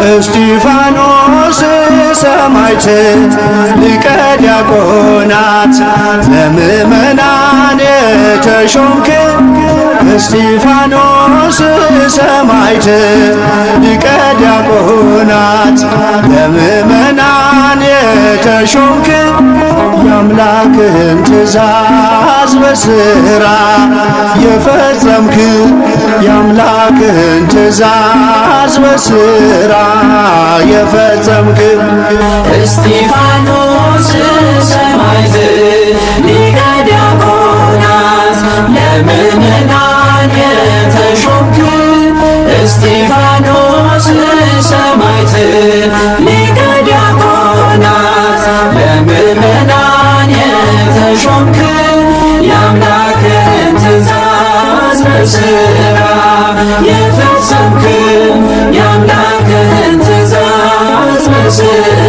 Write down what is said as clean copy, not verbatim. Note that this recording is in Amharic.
እስጢፋኖስ ሰማዕት ሊቀ ዲያቆናት ለምእመናን የተሾምክ እስጢፋኖስ ሰማዕት ሊቀ ዲያቆናት ለምእመናን የተሾምክ የአምላክህን ትእዛዝ በሥራ የፈጸምክ የአምላክህን ትእዛዝ በሥራ የፈጸምክ እስጢፋኖስ ሰማዕት ሊቀ ዲያቆናት ለምእመናን የተሾምክ እስጢፋኖስ ሰማዕት ሊቀ ዲያቆናት ለምእመናን የተሾምክ የአምላክህን ትእዛዝ በሥራ የፈጸምክ የአምላክህን ትእዛዝ በሥራ